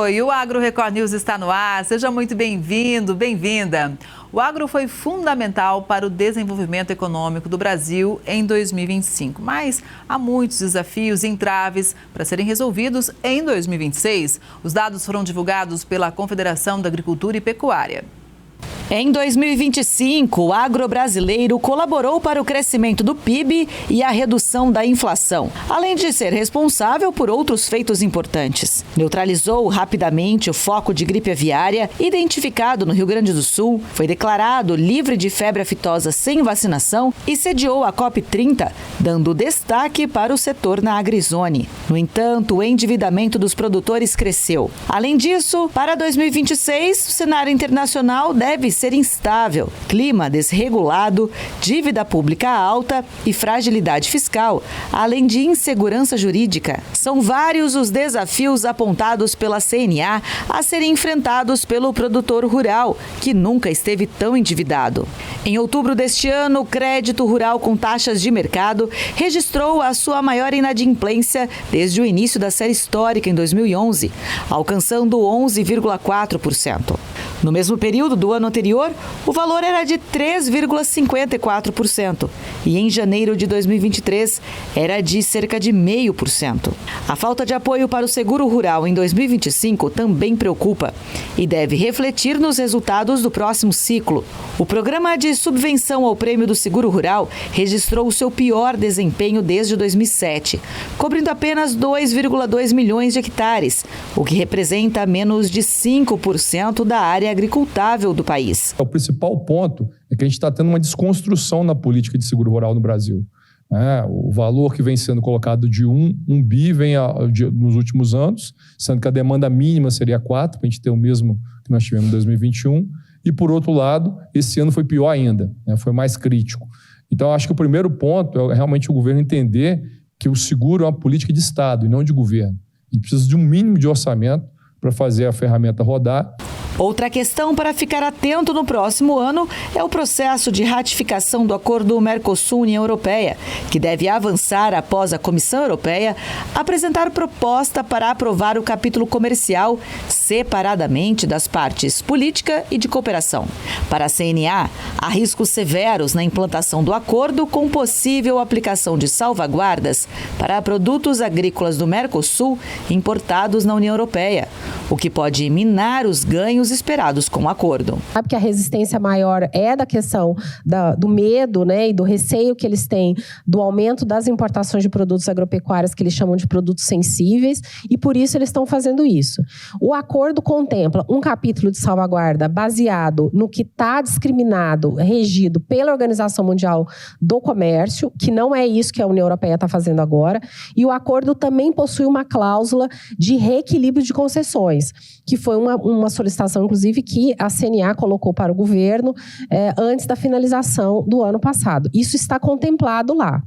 Oi, o Agro Record News está no ar. Seja muito bem-vindo, bem-vinda. O agro foi fundamental para o desenvolvimento econômico do Brasil em 2025, mas há muitos desafios e entraves para serem resolvidos em 2026. Os dados foram divulgados pela Confederação da Agricultura e Pecuária. Em 2025, o agro brasileiro colaborou para o crescimento do PIB e a redução da inflação, além de ser responsável por outros feitos importantes. Neutralizou rapidamente o foco de gripe aviária, identificado no Rio Grande do Sul, foi declarado livre de febre aftosa sem vacinação e sediou a COP30, dando destaque para o setor na AgriZone. No entanto, o endividamento dos produtores cresceu. Além disso, para 2026, o cenário internacional deve ser instável, clima desregulado, dívida pública alta e fragilidade fiscal, além de insegurança jurídica. São vários os desafios apontados pela CNA a serem enfrentados pelo produtor rural, que nunca esteve tão endividado. Em outubro deste ano, o crédito rural com taxas de mercado registrou a sua maior inadimplência desde o início da série histórica em 2011, alcançando 11,4%. No mesmo período do ano anterior, o valor era de 3,54% e em janeiro de 2023 era de cerca de 0,5%. A falta de apoio para o seguro rural em 2025 também preocupa e deve refletir nos resultados do próximo ciclo. O programa de subvenção ao prêmio do seguro rural registrou o seu pior desempenho desde 2007, cobrindo apenas 2,2 milhões de hectares, o que representa menos de 5% da área agricultável do país. O principal ponto é que a gente está tendo uma desconstrução na política de seguro rural no Brasil. O valor que vem sendo colocado de 1 bi vem nos últimos anos, sendo que a demanda mínima seria 4, para a gente ter o mesmo que nós tivemos em 2021. E, por outro lado, esse ano foi pior ainda, foi mais crítico. Então, acho que o primeiro ponto é realmente o governo entender que o seguro é uma política de Estado e não de governo. A gente precisa de um mínimo de orçamento para fazer a ferramenta rodar. Outra questão para ficar atento no próximo ano é o processo de ratificação do acordo Mercosul-União Europeia, que deve avançar após a Comissão Europeia apresentar proposta para aprovar o capítulo comercial separadamente das partes política e de cooperação. Para a CNA, há riscos severos na implantação do acordo com possível aplicação de salvaguardas para produtos agrícolas do Mercosul importados na União Europeia, o que pode minar os ganhos esperados com o acordo. Sabe que a resistência maior é da questão do medo, e do receio que eles têm do aumento das importações de produtos agropecuários, que eles chamam de produtos sensíveis, e por isso eles estão fazendo isso. O acordo contempla um capítulo de salvaguarda baseado no que está discriminado, regido pela Organização Mundial do Comércio, que não é isso que a União Europeia está fazendo agora, e o acordo também possui uma cláusula de reequilíbrio de concessões, que foi uma solicitação, inclusive, que a CNA colocou para o governo antes da finalização do ano passado. Isso está contemplado lá.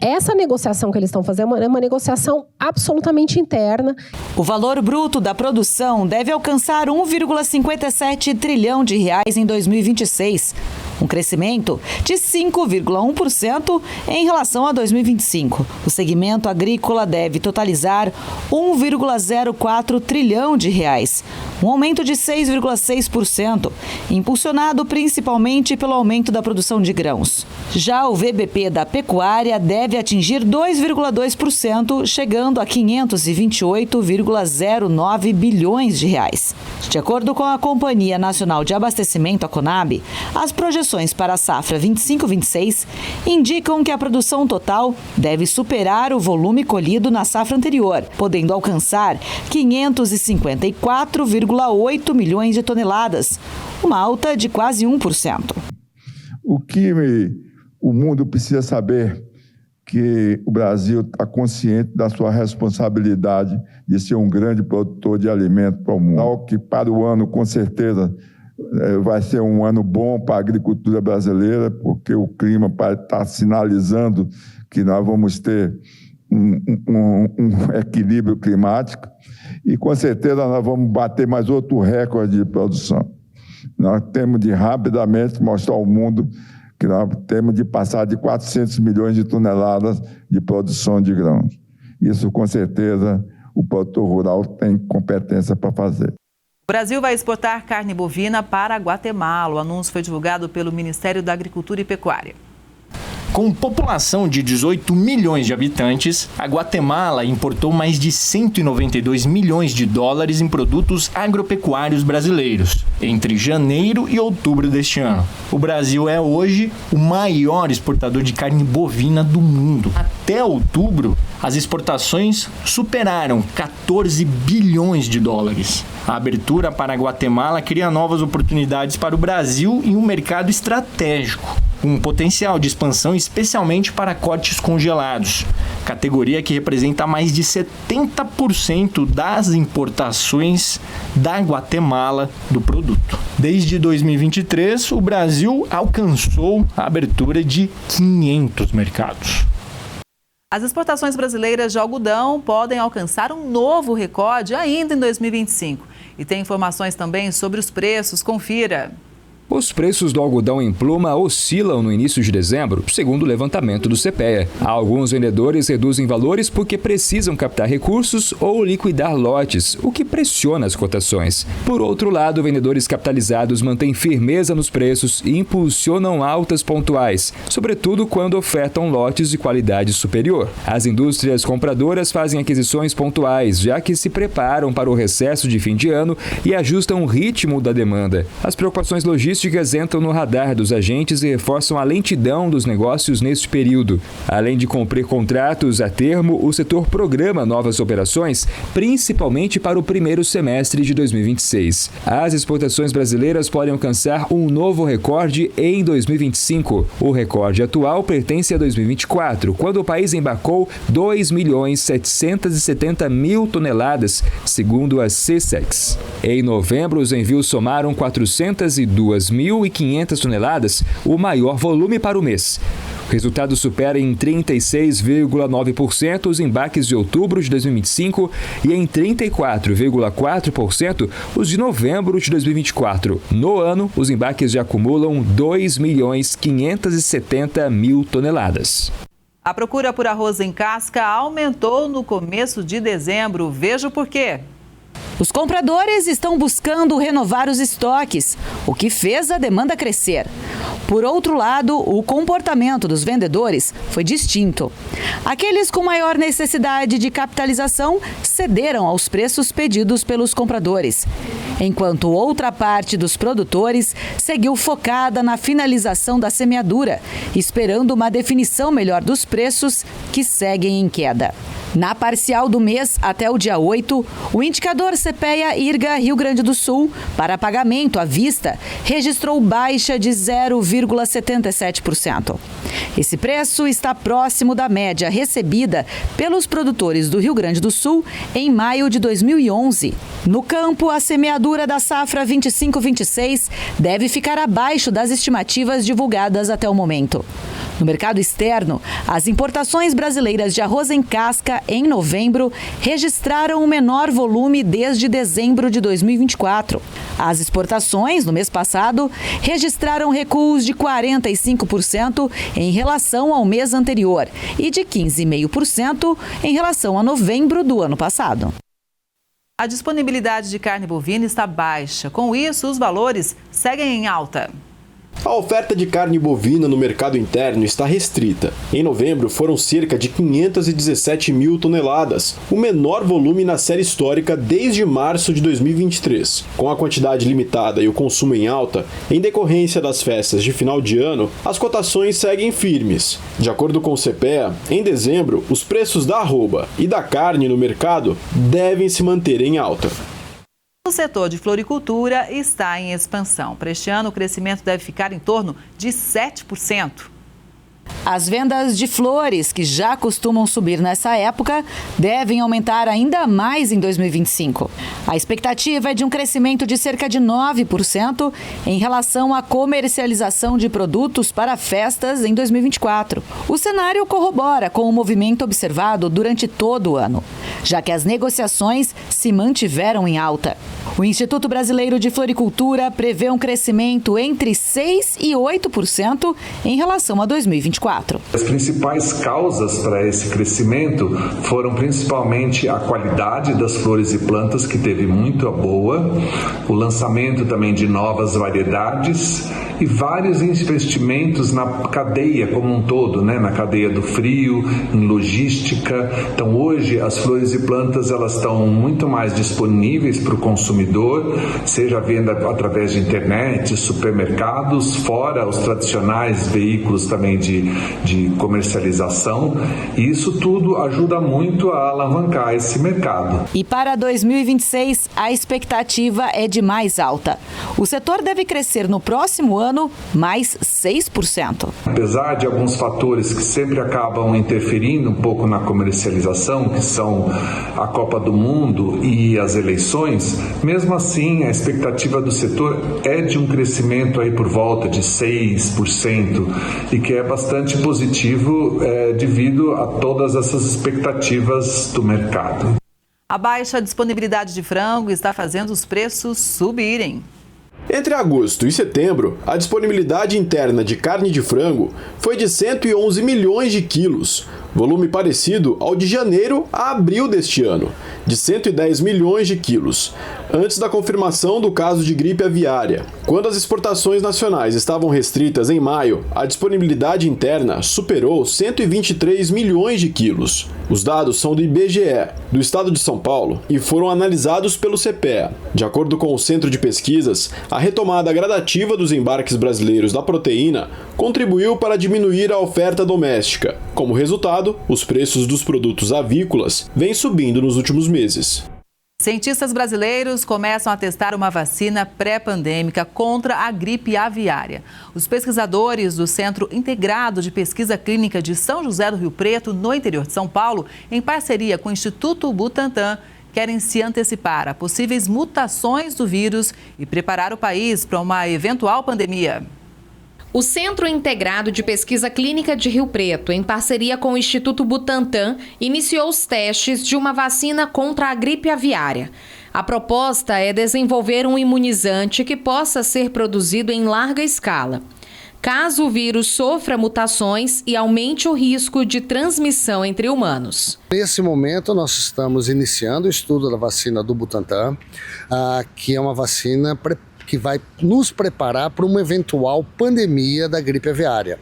Essa negociação que eles estão fazendo é uma negociação absolutamente interna. O valor bruto da produção deve alcançar 1,57 trilhão de reais em 2026, um crescimento de 5,1% em relação a 2025. O segmento agrícola deve totalizar 1,04 trilhão de reais, um aumento de 6,6%, impulsionado principalmente pelo aumento da produção de grãos. Já o VBP da pecuária deve atingir 2,2%, chegando a 528,09 bilhões de reais. De acordo com a Companhia Nacional de Abastecimento, a Conab, as projeções para a safra 25-26 indicam que a produção total deve superar o volume colhido na safra anterior, podendo alcançar 554,8 milhões de toneladas, uma alta de quase 1%. O que o mundo precisa saber que o Brasil está consciente da sua responsabilidade de ser um grande produtor de alimento para o mundo. Que para o ano, com certeza, vai ser um ano bom para a agricultura brasileira, porque o clima está sinalizando que nós vamos ter um equilíbrio climático e, com certeza, nós vamos bater mais outro recorde de produção. Nós temos de rapidamente mostrar ao mundo que nós temos de passar de 400 milhões de toneladas de produção de grãos. Isso, com certeza, o produtor rural tem competência para fazer. O Brasil vai exportar carne bovina para a Guatemala. O anúncio foi divulgado pelo Ministério da Agricultura e Pecuária. Com população de 18 milhões de habitantes, a Guatemala importou mais de 192 milhões de dólares em produtos agropecuários brasileiros, entre janeiro e outubro deste ano. O Brasil é hoje o maior exportador de carne bovina do mundo. Até outubro, as exportações superaram 14 bilhões de dólares. A abertura para a Guatemala cria novas oportunidades para o Brasil em um mercado estratégico, com potencial de expansão especialmente para cortes congelados, categoria que representa mais de 70% das importações da Guatemala do produto. Desde 2023, o Brasil alcançou a abertura de 500 mercados. As exportações brasileiras de algodão podem alcançar um novo recorde ainda em 2025. E tem informações também sobre os preços. Confira. Os preços do algodão em pluma oscilam no início de dezembro, segundo o levantamento do CPEA. Alguns vendedores reduzem valores porque precisam captar recursos ou liquidar lotes, o que pressiona as cotações. Por outro lado, vendedores capitalizados mantêm firmeza nos preços e impulsionam altas pontuais, sobretudo quando ofertam lotes de qualidade superior. As indústrias compradoras fazem aquisições pontuais, já que se preparam para o recesso de fim de ano e ajustam o ritmo da demanda. As preocupações logísticas entram no radar dos agentes e reforçam a lentidão dos negócios neste período. Além de cumprir contratos a termo, o setor programa novas operações, principalmente para o primeiro semestre de 2026. As exportações brasileiras podem alcançar um novo recorde em 2025. O recorde atual pertence a 2024, quando o país embarcou 2.770.000 toneladas, segundo a CSEX. Em novembro, os envios somaram 402.500 toneladas, o maior volume para o mês. O resultado supera em 36,9% os embarques de outubro de 2025 e em 34,4% os de novembro de 2024. No ano, os embarques já acumulam 2.570.000 toneladas. A procura por arroz em casca aumentou no começo de dezembro. Veja o porquê. Os compradores estão buscando renovar os estoques, o que fez a demanda crescer. Por outro lado, o comportamento dos vendedores foi distinto. Aqueles com maior necessidade de capitalização cederam aos preços pedidos pelos compradores, enquanto outra parte dos produtores seguiu focada na finalização da semeadura, esperando uma definição melhor dos preços que seguem em queda. Na parcial do mês até o dia 8, o indicador CPEA-IRGA Rio Grande do Sul, para pagamento à vista, registrou baixa de 0,77%. Esse preço está próximo da média recebida pelos produtores do Rio Grande do Sul em maio de 2011. No campo, a semeadura da safra 25-26 deve ficar abaixo das estimativas divulgadas até o momento. No mercado externo, as importações brasileiras de arroz em casca em novembro registraram o menor volume desde dezembro de 2024. As exportações, no mês passado, registraram recuos de 45% em relação ao mês anterior e de 15,5% em relação a novembro do ano passado. A disponibilidade de carne bovina está baixa. Com isso, os valores seguem em alta. A oferta de carne bovina no mercado interno está restrita. Em novembro, foram cerca de 517.000 toneladas, o menor volume na série histórica desde março de 2023. Com a quantidade limitada e o consumo em alta, em decorrência das festas de final de ano, as cotações seguem firmes. De acordo com o CPEA, em dezembro, os preços da arroba e da carne no mercado devem se manter em alta. O setor de floricultura está em expansão. Para este ano, o crescimento deve ficar em torno de 7%. As vendas de flores, que já costumam subir nessa época, devem aumentar ainda mais em 2025. A expectativa é de um crescimento de cerca de 9% em relação à comercialização de produtos para festas em 2024. O cenário corrobora com o movimento observado durante todo o ano, já que as negociações se mantiveram em alta. O Instituto Brasileiro de Floricultura prevê um crescimento entre 6% e 8% em relação a 2024. As principais causas para esse crescimento foram principalmente a qualidade das flores e plantas, que teve muito boa, o lançamento também de novas variedades e vários investimentos na cadeia como um todo, na cadeia do frio, em logística. Então hoje as flores e plantas elas estão muito mais disponíveis para o consumidor, seja a venda através de internet, supermercados, fora os tradicionais veículos também de comercialização. E isso tudo ajuda muito a alavancar esse mercado. E para 2026, a expectativa é de mais alta. O setor deve crescer no próximo ano mais 6%. Apesar de alguns fatores que sempre acabam interferindo um pouco na comercialização, que são a Copa do Mundo e as eleições, mesmo assim a expectativa do setor é de um crescimento aí por volta de 6%, e que é bastante positivo devido a todas essas expectativas do mercado. A baixa disponibilidade de frango está fazendo os preços subirem. Entre agosto e setembro, a disponibilidade interna de carne de frango foi de 111 milhões de quilos, volume parecido ao de janeiro a abril deste ano, de 110 milhões de quilos, antes da confirmação do caso de gripe aviária. Quando as exportações nacionais estavam restritas em maio, a disponibilidade interna superou 123 milhões de quilos. Os dados são do IBGE, do estado de São Paulo, e foram analisados pelo CPEA. De acordo com o Centro de Pesquisas, a retomada gradativa dos embarques brasileiros da proteína contribuiu para diminuir a oferta doméstica. Como resultado, os preços dos produtos avícolas vêm subindo nos últimos meses. Cientistas brasileiros começam a testar uma vacina pré-pandêmica contra a gripe aviária. Os pesquisadores do Centro Integrado de Pesquisa Clínica de São José do Rio Preto, no interior de São Paulo, em parceria com o Instituto Butantan, querem se antecipar a possíveis mutações do vírus e preparar o país para uma eventual pandemia. O Centro Integrado de Pesquisa Clínica de Rio Preto, em parceria com o Instituto Butantan, iniciou os testes de uma vacina contra a gripe aviária. A proposta é desenvolver um imunizante que possa ser produzido em larga escala. Caso o vírus sofra mutações e aumente o risco de transmissão entre humanos. Nesse momento, nós estamos iniciando o estudo da vacina do Butantan, que é uma vacina que vai nos preparar para uma eventual pandemia da gripe aviária.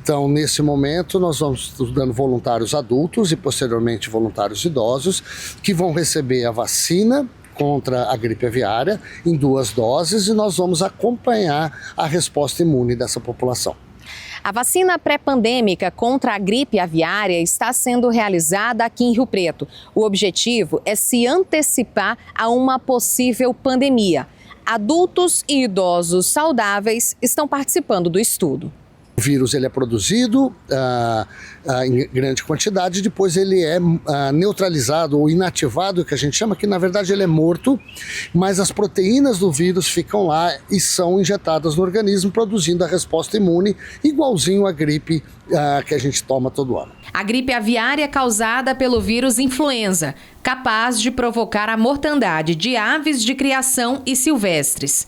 Então, nesse momento, nós vamos estudando voluntários adultos e, posteriormente, voluntários idosos, que vão receber a vacina contra a gripe aviária em 2 doses, e nós vamos acompanhar a resposta imune dessa população. A vacina pré-pandêmica contra a gripe aviária está sendo realizada aqui em Rio Preto. O objetivo é se antecipar a uma possível pandemia. Adultos e idosos saudáveis estão participando do estudo. O vírus ele é produzido em grande quantidade, depois ele é neutralizado ou inativado, que a gente chama, que na verdade ele é morto, mas as proteínas do vírus ficam lá e são injetadas no organismo, produzindo a resposta imune igualzinho à gripe que a gente toma todo ano. A gripe aviária é causada pelo vírus influenza, capaz de provocar a mortandade de aves de criação e silvestres.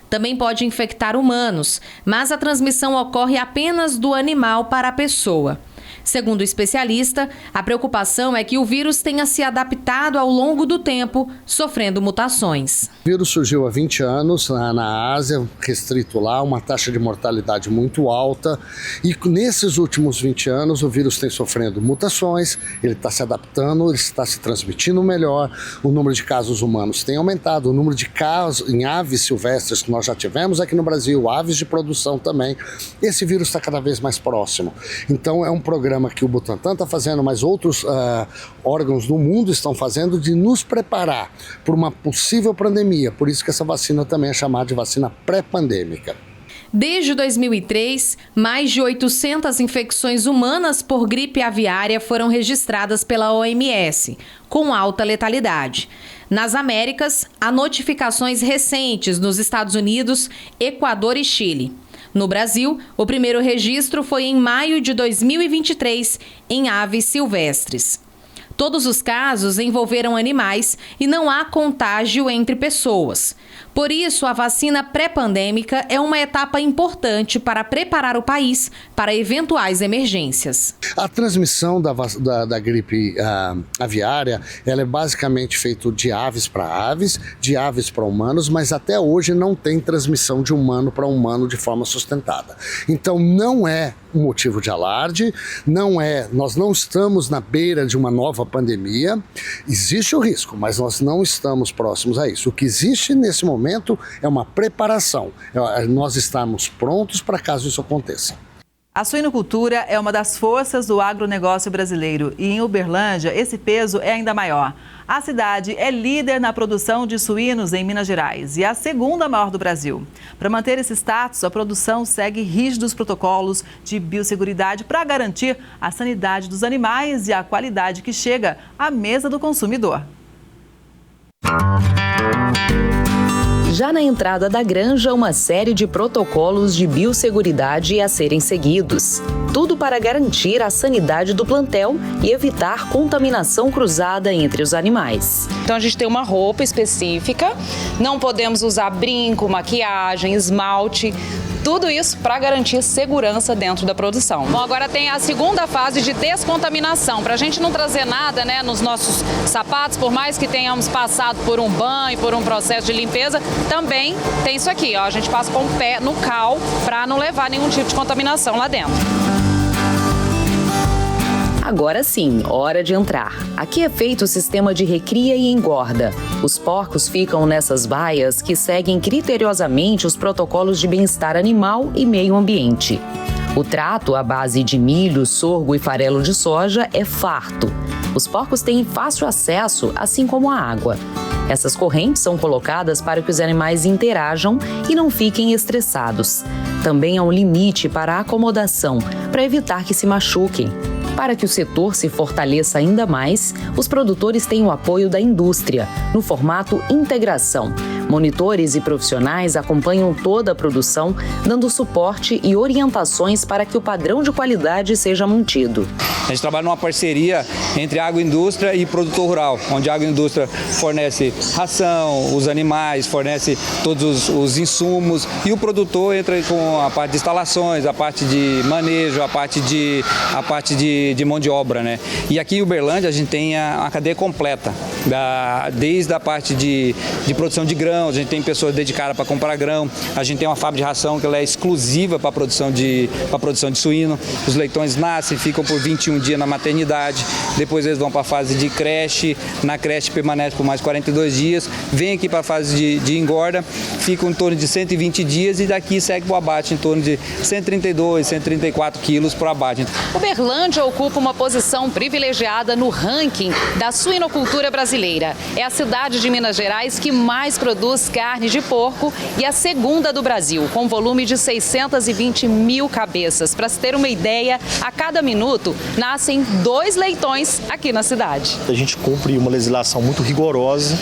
Também pode infectar humanos, mas a transmissão ocorre apenas do animal para a pessoa. Segundo o especialista, a preocupação é que o vírus tenha se adaptado ao longo do tempo, sofrendo mutações. O vírus surgiu há 20 anos na Ásia, restrito lá, uma taxa de mortalidade muito alta. E nesses últimos 20 anos, o vírus tem sofrendo mutações, ele está se adaptando, ele está se transmitindo melhor, o número de casos humanos tem aumentado, o número de casos em aves silvestres que nós já tivemos aqui no Brasil, aves de produção também, esse vírus está cada vez mais próximo. Então é um programa que o Butantan está fazendo, mas outros órgãos do mundo estão fazendo, de nos preparar para uma possível pandemia. Por isso que essa vacina também é chamada de vacina pré-pandêmica. Desde 2003, mais de 800 infecções humanas por gripe aviária foram registradas pela OMS, com alta letalidade. Nas Américas, há notificações recentes nos Estados Unidos, Equador e Chile. No Brasil, o primeiro registro foi em maio de 2023, em aves silvestres. Todos os casos envolveram animais e não há contágio entre pessoas. Por isso, a vacina pré-pandêmica é uma etapa importante para preparar o país para eventuais emergências. A transmissão da gripe aviária, ela é basicamente feita de aves para aves, de aves para humanos, mas até hoje não tem transmissão de humano para humano de forma sustentada. Então não é um motivo de alarde, nós não estamos na beira de uma nova pandemia. Existe o risco, mas nós não estamos próximos a isso. O que existe nesse momento é uma preparação. Nós estamos prontos para caso isso aconteça. A suinocultura é uma das forças do agronegócio brasileiro e em Uberlândia esse peso é ainda maior. A cidade é líder na produção de suínos em Minas Gerais e a segunda maior do Brasil. Para manter esse status, a produção segue rígidos protocolos de biosseguridade para garantir a sanidade dos animais e a qualidade que chega à mesa do consumidor. Já na entrada da granja, uma série de protocolos de biosseguridade a serem seguidos. Tudo para garantir a sanidade do plantel e evitar contaminação cruzada entre os animais. Então a gente tem uma roupa específica, não podemos usar brinco, maquiagem, esmalte, tudo isso para garantir segurança dentro da produção. Bom, agora tem a segunda fase de descontaminação, para a gente não trazer nada, né, nos nossos sapatos, por mais que tenhamos passado por um banho, por um processo de limpeza, também tem isso aqui, ó, a gente passa com o pé no cal para não levar nenhum tipo de contaminação lá dentro. Agora sim, hora de entrar. Aqui é feito o sistema de recria e engorda. Os porcos ficam nessas baias que seguem criteriosamente os protocolos de bem-estar animal e meio ambiente. O trato à base de milho, sorgo e farelo de soja é farto. Os porcos têm fácil acesso, assim como a água. Essas correntes são colocadas para que os animais interajam e não fiquem estressados. Também há um limite para a acomodação, para evitar que se machuquem. Para que o setor se fortaleça ainda mais, os produtores têm o apoio da indústria, no formato integração. Monitores e profissionais acompanham toda a produção, dando suporte e orientações para que o padrão de qualidade seja mantido. A gente trabalha numa parceria entre agroindústria e produtor rural, onde a agroindústria fornece ração, os animais, fornece todos os insumos e o produtor entra com a parte de instalações, a parte de manejo, a parte de mão de obra, né? E aqui em Uberlândia a gente tem a cadeia completa, desde a parte de produção de grãos, a gente tem pessoas dedicadas para comprar grão, a gente tem uma fábrica de ração que ela é exclusiva para a produção de suíno. Os leitões nascem, ficam por 21 dias na maternidade, depois eles vão para a fase de creche, na creche permanece por mais 42 dias, vem aqui para a fase de engorda, ficam em torno de 120 dias e daqui segue para o abate em torno de 132, 134 quilos para o abate. Uberlândia ocupa uma posição privilegiada no ranking da suinocultura brasileira. É a cidade de Minas Gerais que mais produz carne de porco e a segunda do Brasil, com volume de 620 mil cabeças. Para se ter uma ideia, a cada minuto nascem 2 leitões aqui na cidade. A gente cumpre uma legislação muito rigorosa,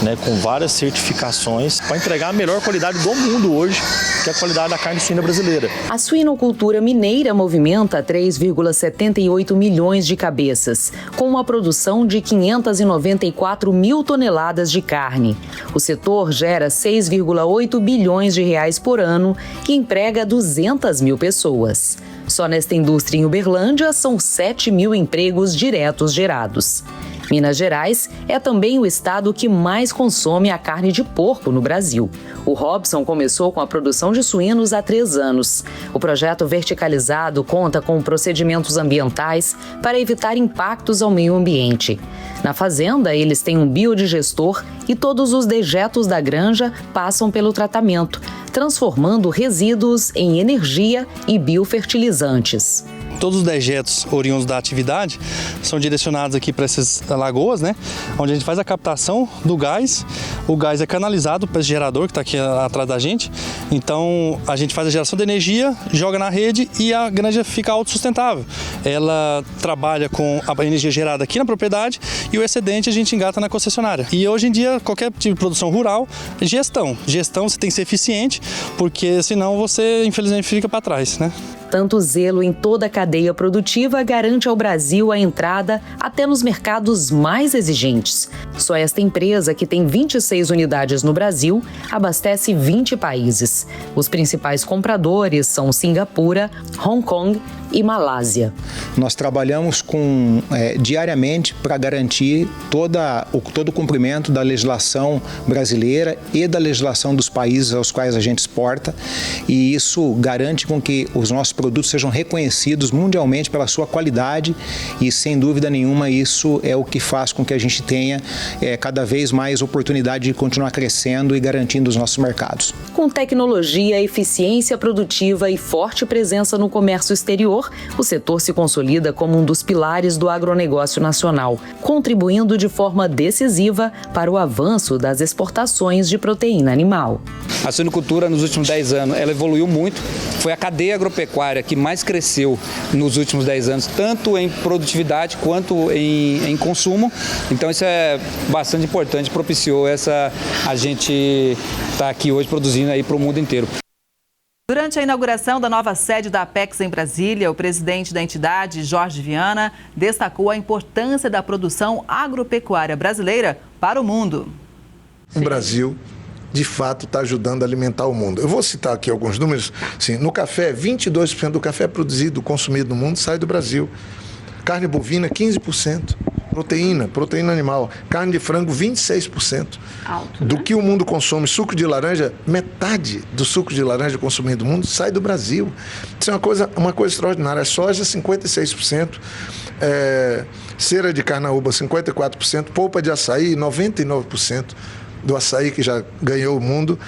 né, com várias certificações para entregar a melhor qualidade do mundo hoje, que é a qualidade da carne suína brasileira. A suinocultura mineira movimenta 3,78 milhões de cabeças, com uma produção de 594 mil toneladas de carne. O setor gera 6,8 bilhões de reais por ano e emprega 200 mil pessoas. Só nesta indústria em Uberlândia são 7 mil empregos diretos gerados. Minas Gerais é também o estado que mais consome a carne de porco no Brasil. O Robson começou com a produção de suínos há 3 anos. O projeto verticalizado conta com procedimentos ambientais para evitar impactos ao meio ambiente. Na fazenda, eles têm um biodigestor e todos os dejetos da granja passam pelo tratamento, transformando resíduos em energia e biofertilizantes. Todos os dejetos oriundos da atividade são direcionados aqui para essas lagoas, né? Onde a gente faz a captação do gás. O gás é canalizado para esse gerador que está aqui atrás da gente. Então a gente faz a geração de energia, joga na rede e a granja fica autossustentável. Ela trabalha com a energia gerada aqui na propriedade e o excedente a gente engata na concessionária. E hoje em dia, qualquer tipo de produção rural, gestão. Gestão você tem que ser eficiente, porque senão você infelizmente fica para trás, né? Tanto zelo em toda a cadeia produtiva garante ao Brasil a entrada até nos mercados mais exigentes. Só esta empresa, que tem 26 unidades no Brasil, abastece 20 países. Os principais compradores são Singapura, Hong Kong e Malásia. Nós trabalhamos diariamente para garantir todo o cumprimento da legislação brasileira e da legislação dos países aos quais a gente exporta, e isso garante com que os nossos produtos sejam reconhecidos mundialmente pela sua qualidade, e sem dúvida nenhuma isso é o que faz com que a gente tenha cada vez mais oportunidade de continuar crescendo e garantindo os nossos mercados. Com tecnologia, eficiência produtiva e forte presença no comércio exterior, o setor se consolida como um dos pilares do agronegócio nacional, contribuindo de forma decisiva para o avanço das exportações de proteína animal. A suinocultura, nos últimos 10 anos, ela evoluiu muito. Foi a cadeia agropecuária que mais cresceu nos últimos 10 anos, tanto em produtividade quanto em consumo. Então isso é bastante importante, propiciou a gente estar aqui hoje produzindo aí para o mundo inteiro. Durante a inauguração da nova sede da Apex em Brasília, o presidente da entidade, Jorge Viana, destacou a importância da produção agropecuária brasileira para o mundo. O Brasil, de fato, está ajudando a alimentar o mundo. Eu vou citar aqui alguns números. Sim, no café, 22% do café produzido, consumido no mundo, sai do Brasil. Carne bovina, 15%. Proteína animal. Carne de frango, 26%. Alto, né? Do que o mundo consome, suco de laranja, metade do suco de laranja consumido no mundo sai do Brasil. Isso é uma coisa extraordinária. A soja, 56%. Cera de carnaúba, 54%. Polpa de açaí, 99%. Do açaí, que já ganhou o mundo,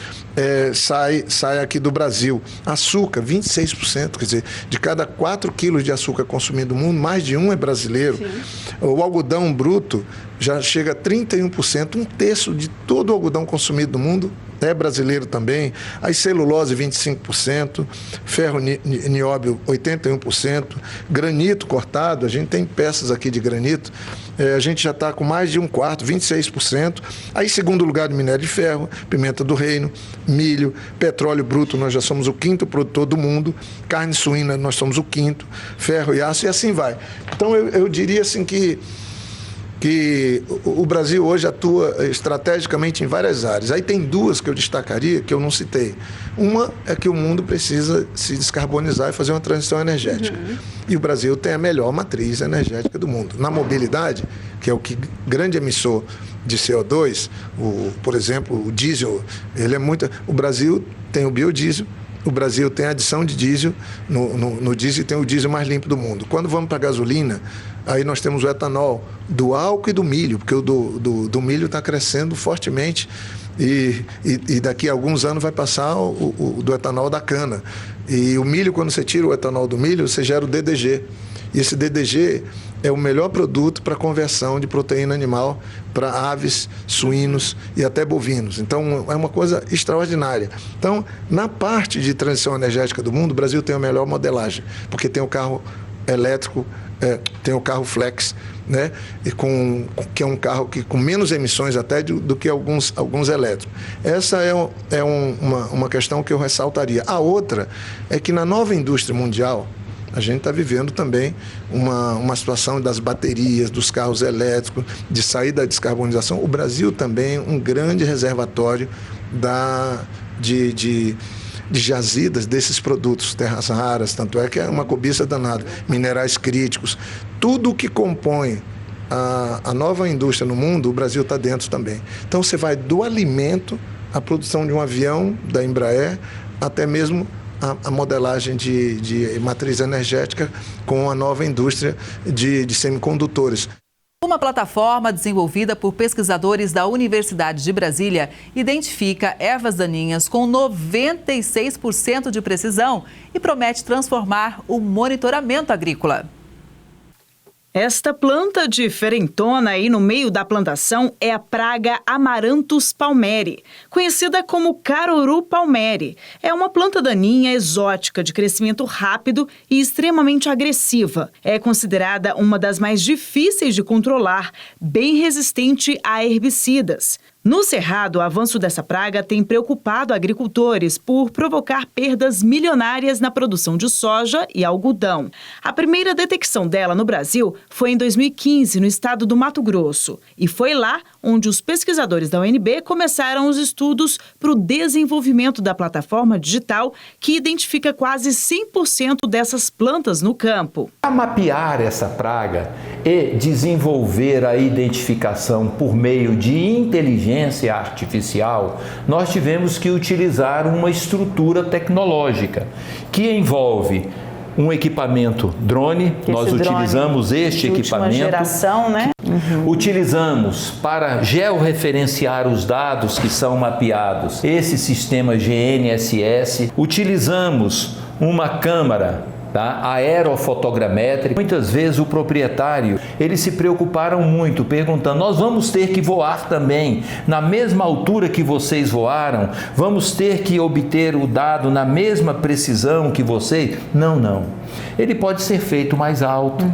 sai aqui do Brasil. Açúcar, 26%, quer dizer, de cada 4 quilos de açúcar consumido no mundo, mais de 1 é brasileiro. Sim. O algodão bruto já chega a 31%, 1/3 de todo o algodão consumido no mundo é brasileiro também. A celulose, 25%, ferro nióbio, 81%, granito cortado, a gente tem peças aqui de granito, a gente já está com mais de 1/4, 26%. Aí, segundo lugar, de minério de ferro, pimenta do reino, milho, petróleo bruto, nós já somos o 5º produtor do mundo, carne suína, nós somos o 5º, ferro e aço, e assim vai. Então, eu diria assim que o Brasil hoje atua estrategicamente em várias áreas. Aí tem duas que eu destacaria, que eu não citei. Uma é que o mundo precisa se descarbonizar e fazer uma transição energética. Uhum. E o Brasil tem a melhor matriz energética do mundo. Na mobilidade, que é o grande emissor de CO2, por exemplo, o diesel, o Brasil tem o biodiesel, o Brasil tem a adição de diesel, no diesel tem o diesel mais limpo do mundo. Quando vamos para a gasolina, aí nós temos o etanol do álcool e do milho, porque o do milho está crescendo fortemente e daqui a alguns anos vai passar o do etanol da cana. E o milho, quando você tira o etanol do milho, você gera o DDG. E esse DDG é o melhor produto para conversão de proteína animal para aves, suínos e até bovinos. Então, é uma coisa extraordinária. Então, na parte de transição energética do mundo, o Brasil tem a melhor modelagem, porque tem o carro elétrico, tem o carro flex, né? Que é um carro com menos emissões até do que alguns elétricos. Essa é uma questão que eu ressaltaria. A outra é que na nova indústria mundial, a gente está vivendo também uma situação das baterias, dos carros elétricos, de sair da descarbonização. O Brasil também é um grande reservatório de jazidas desses produtos, terras raras, tanto é que é uma cobiça danada, minerais críticos. Tudo que compõe a nova indústria no mundo, o Brasil está dentro também. Então você vai do alimento, à produção de um avião da Embraer, até mesmo a modelagem de matriz energética com a nova indústria de semicondutores. Uma plataforma desenvolvida por pesquisadores da Universidade de Brasília identifica ervas daninhas com 96% de precisão e promete transformar o monitoramento agrícola. Esta planta diferentona aí no meio da plantação é a praga Amaranthus palmeri, conhecida como caruru palmeri. É uma planta daninha exótica de crescimento rápido e extremamente agressiva. É considerada uma das mais difíceis de controlar, bem resistente a herbicidas. No Cerrado, o avanço dessa praga tem preocupado agricultores por provocar perdas milionárias na produção de soja e algodão. A primeira detecção dela no Brasil foi em 2015, no estado do Mato Grosso. E foi lá onde os pesquisadores da UNB começaram os estudos para o desenvolvimento da plataforma digital que identifica quase 100% dessas plantas no campo. Para mapear essa praga e desenvolver a identificação por meio de inteligência artificial, nós tivemos que utilizar uma estrutura tecnológica que envolve um equipamento drone. Nós utilizamos este equipamento. Geração, né? Utilizamos para georreferenciar os dados que são mapeados esse sistema GNSS. Utilizamos uma câmera aerofotogramétrica. Muitas vezes o proprietário, eles se preocuparam muito, perguntando: nós vamos ter que voar também na mesma altura que vocês voaram? Vamos ter que obter o dado na mesma precisão que vocês? Não. Ele pode ser feito mais alto,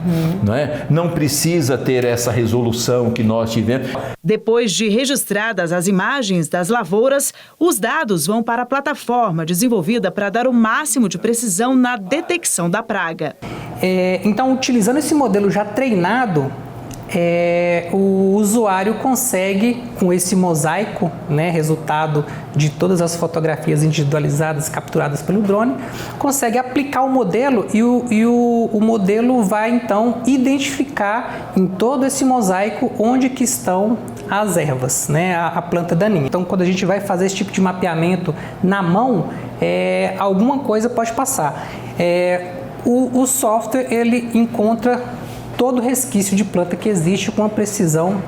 não é? Não precisa ter essa resolução que nós tivemos. Depois de registradas as imagens das lavouras, os dados vão para a plataforma desenvolvida para dar o máximo de precisão na detecção da praga. Então, utilizando esse modelo já treinado, o usuário consegue, com esse mosaico, resultado de todas as fotografias individualizadas capturadas pelo drone, consegue aplicar o modelo e o modelo vai então identificar em todo esse mosaico onde que estão as ervas, a planta daninha. Então, quando a gente vai fazer esse tipo de mapeamento na mão, alguma coisa pode passar. O software, ele encontra todo o resquício de planta que existe com uma precisão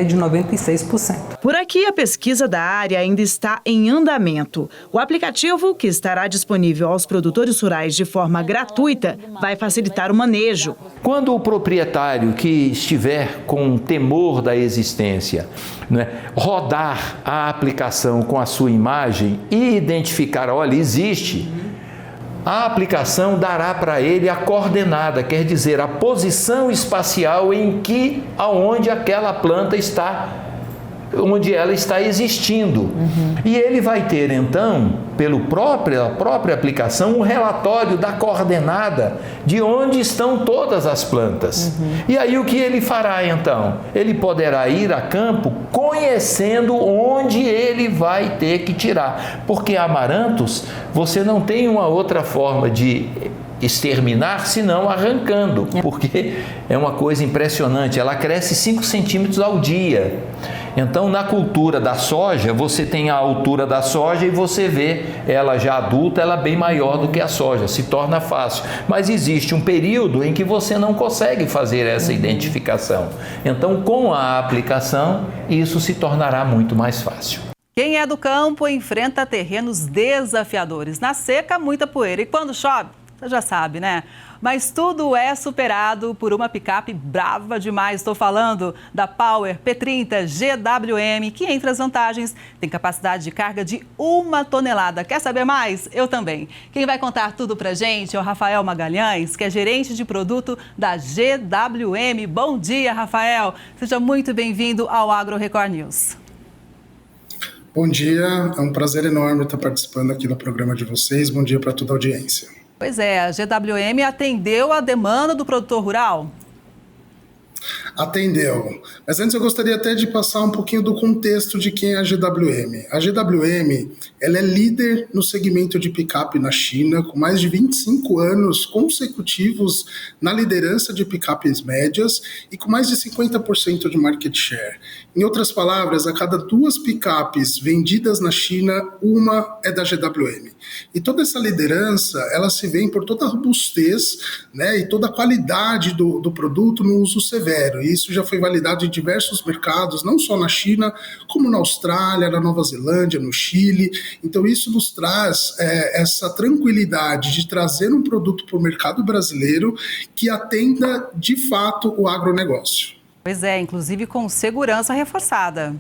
de 96%. Por aqui, a pesquisa da área ainda está em andamento. O aplicativo, que estará disponível aos produtores rurais de forma gratuita, vai facilitar o manejo. Quando o proprietário que estiver com temor da existência, rodar a aplicação com a sua imagem e identificar: olha, existe, a aplicação dará para ele a coordenada, quer dizer, a posição espacial aonde aquela planta está, onde ela está existindo. E ele vai ter, então, pela própria aplicação, um relatório da coordenada de onde estão todas as plantas. E aí o que ele fará, então? Ele poderá ir a campo conhecendo onde ele vai ter que tirar. Porque amarantos, você não tem uma outra forma de exterminar senão arrancando, porque é uma coisa impressionante, ela cresce 5 centímetros ao dia. Então, na cultura da soja, você tem a altura da soja e você vê ela já adulta, ela bem maior do que a soja, se torna fácil. Mas existe um período em que você não consegue fazer essa identificação. Então, com a aplicação, isso se tornará muito mais fácil. Quem é do campo enfrenta terrenos desafiadores. Na seca, muita poeira. E quando chove, você já sabe, né? Mas tudo é superado por uma picape brava demais. Estou falando da Power P30 GWM, que, entre as vantagens, tem capacidade de carga de 1 tonelada. Quer saber mais? Eu também. Quem vai contar tudo pra gente é o Rafael Magalhães, que é gerente de produto da GWM. Bom dia, Rafael. Seja muito bem-vindo ao Agro Record News. Bom dia, é um prazer enorme estar participando aqui do programa de vocês. Bom dia para toda a audiência. Pois é, a GWM atendeu a demanda do produtor rural? Atendeu. Mas antes eu gostaria até de passar um pouquinho do contexto de quem é a GWM. A GWM, ela é líder no segmento de picape na China, com mais de 25 anos consecutivos na liderança de picapes médias e com mais de 50% de market share. Em outras palavras, a cada 2 picapes vendidas na China, uma é da GWM. E toda essa liderança, ela se vê por toda a robustez, e toda a qualidade do produto no uso severo. E isso já foi validado em diversos mercados, não só na China, como na Austrália, na Nova Zelândia, no Chile. Então isso nos traz essa tranquilidade de trazer um produto para o mercado brasileiro que atenda de fato o agronegócio. Pois é, inclusive com segurança reforçada.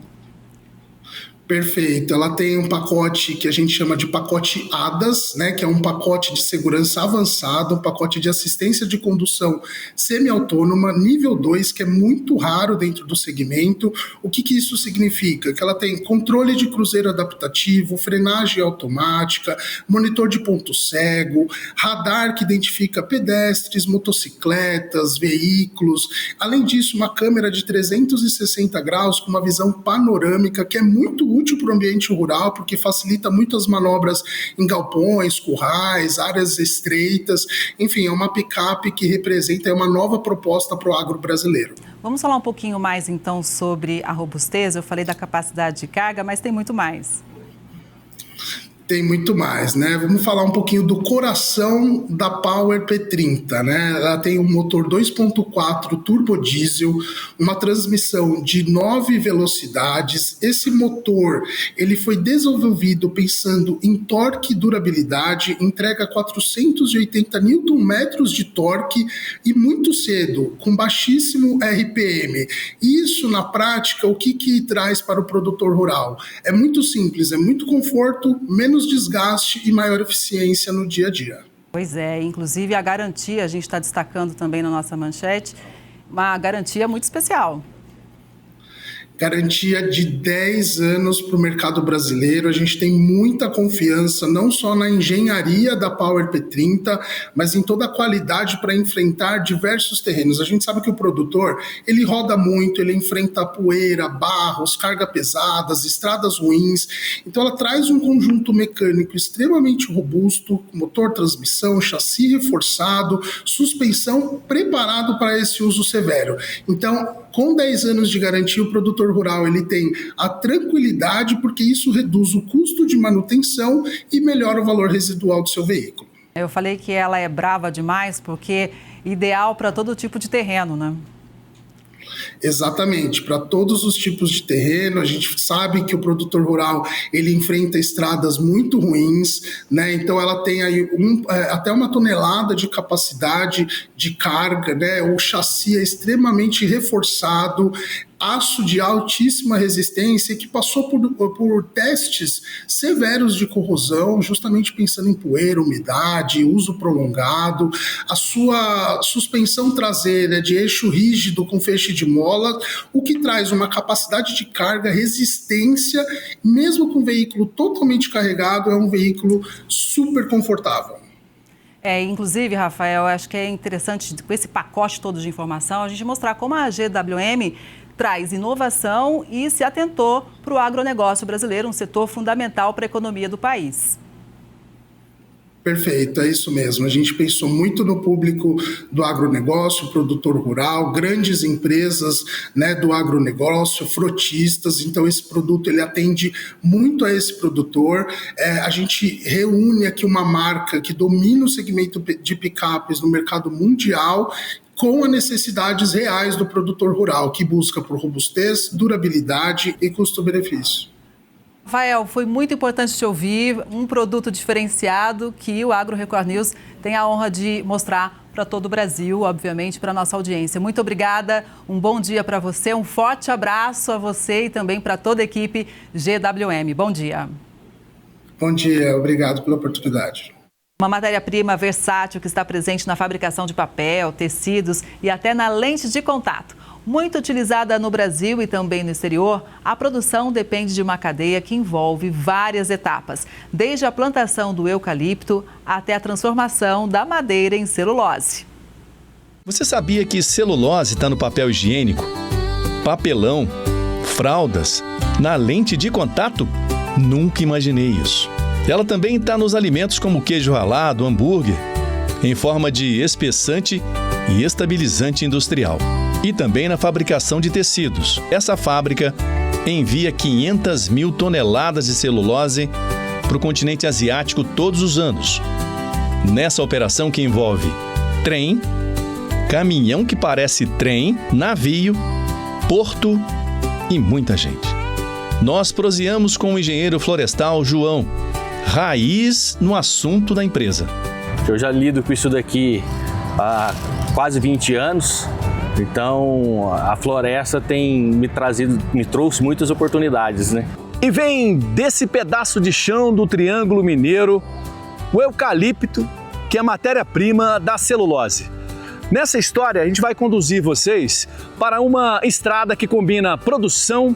Perfeito. Ela tem um pacote que a gente chama de pacote ADAS, né, que é um pacote de segurança avançado, um pacote de assistência de condução semi-autônoma, nível 2, que é muito raro dentro do segmento. O que isso significa? Que ela tem controle de cruzeiro adaptativo, frenagem automática, monitor de ponto cego, radar que identifica pedestres, motocicletas, veículos. Além disso, uma câmera de 360 graus com uma visão panorâmica que é muito útil para o ambiente rural, porque facilita muito as manobras em galpões, currais, áreas estreitas. Enfim, é uma picape que representa uma nova proposta para o agro brasileiro. Vamos falar um pouquinho mais, então, sobre a robustez. Eu falei da capacidade de carga, mas tem muito mais. Tem muito mais, né? Vamos falar um pouquinho do coração da Power P30, né? Ela tem um motor 2.4 turbo diesel, uma transmissão de 9 velocidades. Esse motor, ele foi desenvolvido pensando em torque e durabilidade, entrega 480 Nm de torque e muito cedo, com baixíssimo RPM. Isso, na prática, o que traz para o produtor rural? É muito simples, é muito conforto, menos desgaste e maior eficiência no dia a dia. Pois é, inclusive a garantia, a gente está destacando também na nossa manchete, uma garantia muito especial. Garantia de 10 anos para o mercado brasileiro. A gente tem muita confiança, não só na engenharia da Power P30, mas em toda a qualidade para enfrentar diversos terrenos. A gente sabe que o produtor, ele roda muito, ele enfrenta poeira, barros, carga pesadas, estradas ruins. Então ela traz um conjunto mecânico extremamente robusto, motor, transmissão, chassi reforçado, suspensão preparado para esse uso severo. Então, com 10 anos de garantia, o produtor rural ele tem a tranquilidade, porque isso reduz o custo de manutenção e melhora o valor residual do seu veículo. Eu falei que ela é brava demais, porque ideal para todo tipo de terreno, né? Exatamente, para todos os tipos de terreno. A gente sabe que o produtor rural ele enfrenta estradas muito ruins, né? Então ela tem aí até 1 tonelada de capacidade de carga, né? O chassi é extremamente reforçado, aço de altíssima resistência, que passou por testes severos de corrosão, justamente pensando em poeira, umidade, uso prolongado. A sua suspensão traseira é de eixo rígido com feixe de mola, o que traz uma capacidade de carga, resistência, mesmo com o veículo totalmente carregado, é um veículo super confortável. Inclusive, Rafael, acho que é interessante, com esse pacote todo de informação, a gente mostrar como a GWM traz inovação e se atentou para o agronegócio brasileiro, um setor fundamental para a economia do país. Perfeito, é isso mesmo. A gente pensou muito no público do agronegócio, produtor rural, grandes empresas, né, do agronegócio, frotistas. Então, esse produto ele atende muito a esse produtor. A gente reúne aqui uma marca que domina o segmento de picapes no mercado mundial, com as necessidades reais do produtor rural, que busca por robustez, durabilidade e custo-benefício. Rafael, foi muito importante te ouvir, um produto diferenciado que o Agro Record News tem a honra de mostrar para todo o Brasil, obviamente, para a nossa audiência. Muito obrigada, um bom dia para você, um forte abraço a você e também para toda a equipe GWM. Bom dia. Bom dia, obrigado pela oportunidade. Uma matéria-prima versátil que está presente na fabricação de papel, tecidos e até na lente de contato. Muito utilizada no Brasil e também no exterior, a produção depende de uma cadeia que envolve várias etapas, desde a plantação do eucalipto até a transformação da madeira em celulose. Você sabia que celulose está no papel higiênico, papelão, fraldas, na lente de contato? Nunca imaginei isso. Ela também está nos alimentos como queijo ralado, hambúrguer, em forma de espessante e estabilizante industrial. E também na fabricação de tecidos. Essa fábrica envia 500 mil toneladas de celulose para o continente asiático todos os anos. Nessa operação que envolve trem, caminhão que parece trem, navio, porto e muita gente. Nós proseamos com o engenheiro florestal João, raiz no assunto da empresa. Eu já lido com isso daqui há quase 20 anos, então a floresta tem me trouxe muitas oportunidades, né? E vem desse pedaço de chão do Triângulo Mineiro o eucalipto, que é a matéria-prima da celulose. Nessa história, a gente vai conduzir vocês para uma estrada que combina produção,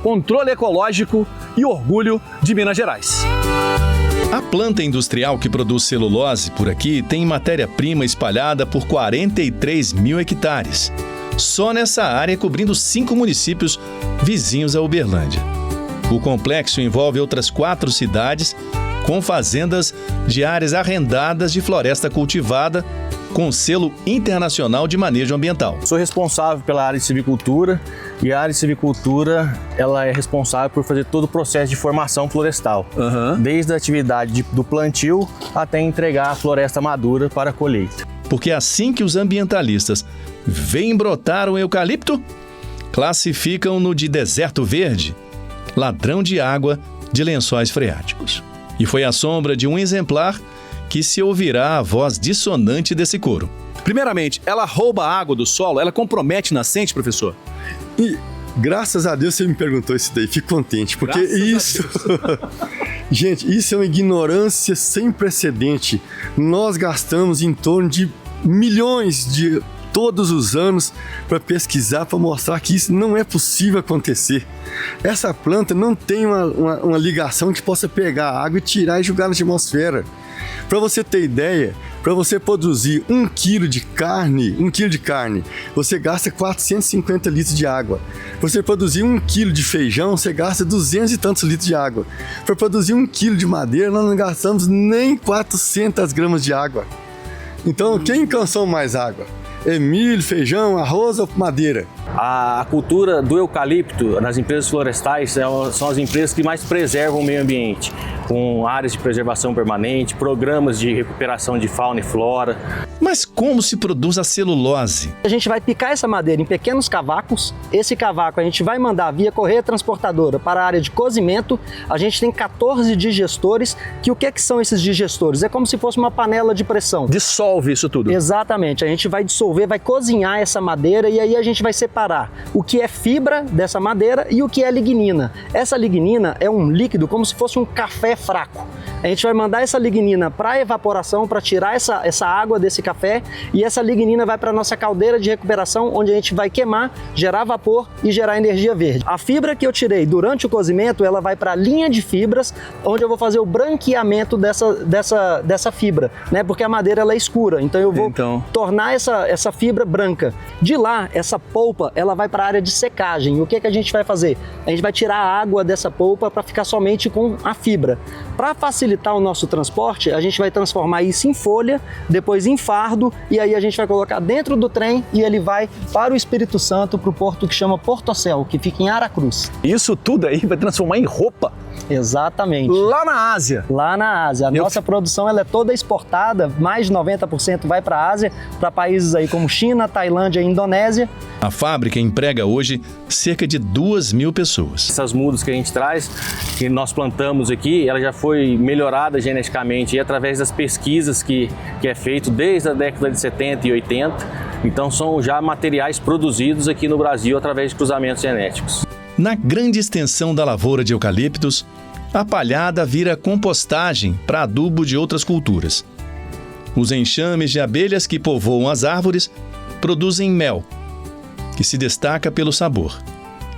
controle ecológico e orgulho de Minas Gerais. A planta industrial que produz celulose por aqui tem matéria-prima espalhada por 43 mil hectares. Só nessa área, cobrindo 5 municípios vizinhos a Uberlândia. O complexo envolve outras 4 cidades, com fazendas de áreas arrendadas de floresta cultivada, com selo internacional de manejo ambiental. Sou responsável pela área de silvicultura e a área de silvicultura ela é responsável por fazer todo o processo de formação florestal, desde a atividade do plantio até entregar a floresta madura para a colheita. Porque assim que os ambientalistas veem brotar o eucalipto, classificam-no de deserto verde, ladrão de água de lençóis freáticos. E foi à sombra de um exemplar que se ouvirá a voz dissonante desse coro. Primeiramente, ela rouba a água do solo, ela compromete nascente, professor? E graças a Deus você me perguntou isso daí, fico contente, porque isso... Gente, isso é uma ignorância sem precedente. Nós gastamos em torno de milhões de todos os anos para pesquisar, para mostrar que isso não é possível acontecer. Essa planta não tem uma ligação que possa pegar a água e tirar e jogar na atmosfera. Para você ter ideia, para você produzir 1 quilo de carne, você gasta 450 litros de água. Para você produzir 1 quilo de feijão, você gasta 200 e tantos litros de água. Para produzir 1 quilo de madeira, nós não gastamos nem 400 gramas de água. Então, quem consome mais água? É milho, feijão, arroz ou madeira? A cultura do eucalipto nas empresas florestais são as empresas que mais preservam o meio ambiente, com áreas de preservação permanente, programas de recuperação de fauna e flora. Mas como se produz a celulose? A gente vai picar essa madeira em pequenos cavacos. Esse cavaco a gente vai mandar via correia transportadora para a área de cozimento. A gente tem 14 digestores, que o que são esses digestores? É como se fosse uma panela de pressão. Dissolve isso tudo? Exatamente. A gente vai dissolver, vai cozinhar essa madeira e aí a gente vai separar o que é fibra dessa madeira e o que é lignina. Essa lignina é um líquido como se fosse um café fraco. A gente vai mandar essa lignina para evaporação, para tirar essa água desse café, e essa lignina vai para a nossa caldeira de recuperação, onde a gente vai queimar, gerar vapor e gerar energia verde. A fibra que eu tirei durante o cozimento, ela vai para a linha de fibras, onde eu vou fazer o branqueamento dessa fibra, né? Porque a madeira ela é escura, então eu vou tornar essa fibra branca. De lá, essa polpa, ela vai para a área de secagem. O que a gente vai fazer? A gente vai tirar a água dessa polpa para ficar somente com a fibra. Para facilitar o nosso transporte, a gente vai transformar isso em folha, depois em fardo, e aí a gente vai colocar dentro do trem e ele vai para o Espírito Santo, para o porto que chama Porto Céu, que fica em Aracruz. Isso tudo aí vai transformar em roupa? Exatamente. Lá na Ásia? Lá na Ásia. A nossa produção ela é toda exportada, mais de 90% vai para a Ásia, para países aí como China, Tailândia e Indonésia. A fábrica emprega hoje cerca de 2.000 pessoas. Essas mudas que a gente traz, que nós plantamos aqui, ela já foi melhorada geneticamente e através das pesquisas que é feito desde a década de 70 e 80. Então são já materiais produzidos aqui no Brasil através de cruzamentos genéticos. Na grande extensão da lavoura de eucaliptos, a palhada vira compostagem para adubo de outras culturas. Os enxames de abelhas que povoam as árvores produzem mel, que se destaca pelo sabor.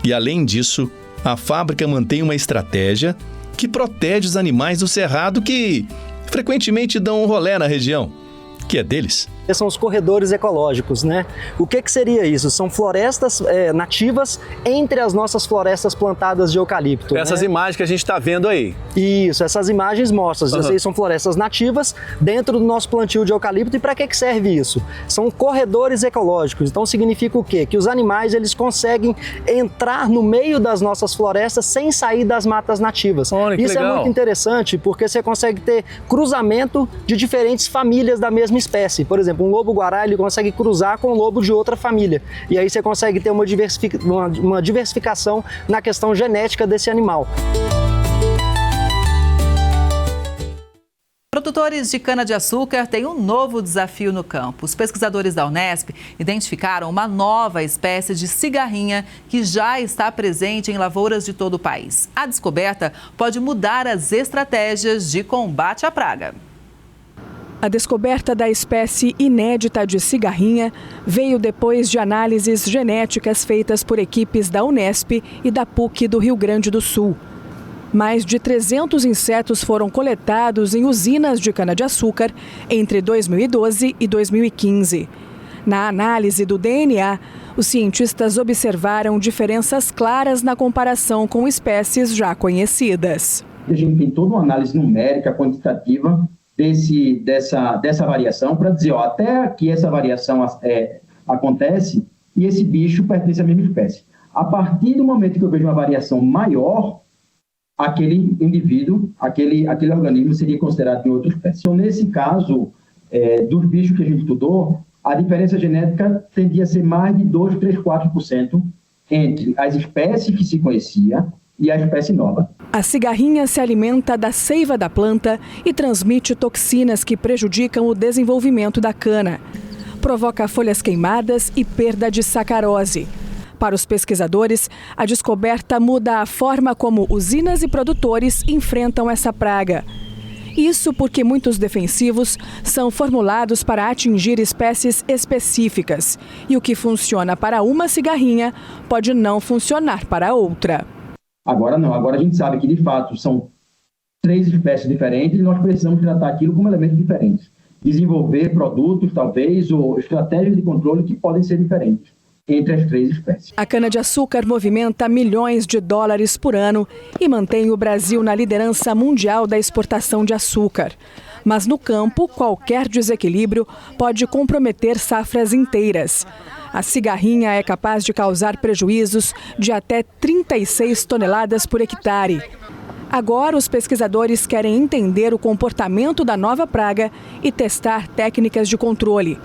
E além disso, a fábrica mantém uma estratégia que protege os animais do cerrado que frequentemente dão um rolê na região, que é deles. São os corredores ecológicos, né? O que seria isso? São florestas nativas entre as nossas florestas plantadas de eucalipto. Essas imagens que a gente está vendo aí. Isso, essas imagens mostram. Essas são florestas nativas dentro do nosso plantio de eucalipto. E para que serve isso? São corredores ecológicos. Então significa o quê? Que os animais eles conseguem entrar no meio das nossas florestas sem sair das matas nativas. Olha, isso legal. É muito interessante porque você consegue ter cruzamento de diferentes famílias da mesma espécie. Por exemplo, um lobo-guará ele consegue cruzar com um lobo de outra família. E aí você consegue ter uma diversificação na questão genética desse animal. Produtores de cana-de-açúcar têm um novo desafio no campo. Os pesquisadores da Unesp identificaram uma nova espécie de cigarrinha que já está presente em lavouras de todo o país. A descoberta pode mudar as estratégias de combate à praga. A descoberta da espécie inédita de cigarrinha veio depois de análises genéticas feitas por equipes da Unesp e da PUC do Rio Grande do Sul. Mais de 300 insetos foram coletados em usinas de cana-de-açúcar entre 2012 e 2015. Na análise do DNA, os cientistas observaram diferenças claras na comparação com espécies já conhecidas. A gente tem toda uma análise numérica, quantitativa dessa variação para dizer, até aqui essa variação acontece e esse bicho pertence à mesma espécie. A partir do momento que eu vejo uma variação maior, aquele indivíduo, aquele organismo seria considerado de outra espécie. Então, nesse caso, dos bichos que a gente estudou, a diferença genética tendia a ser mais de 2, 3, 4% entre as espécies que se conhecia e a espécie nova. A cigarrinha se alimenta da seiva da planta e transmite toxinas que prejudicam o desenvolvimento da cana. Provoca folhas queimadas e perda de sacarose. Para os pesquisadores, a descoberta muda a forma como usinas e produtores enfrentam essa praga. Isso porque muitos defensivos são formulados para atingir espécies específicas. E o que funciona para uma cigarrinha pode não funcionar para outra. Agora não, agora a gente sabe que de fato são 3 espécies diferentes e nós precisamos tratar aquilo como elementos diferentes. Desenvolver produtos, talvez, ou estratégias de controle que podem ser diferentes entre as 3 espécies. A cana-de-açúcar movimenta milhões de dólares por ano e mantém o Brasil na liderança mundial da exportação de açúcar. Mas no campo, qualquer desequilíbrio pode comprometer safras inteiras. A cigarrinha é capaz de causar prejuízos de até 36 toneladas por hectare. Agora, os pesquisadores querem entender o comportamento da nova praga e testar técnicas de controle.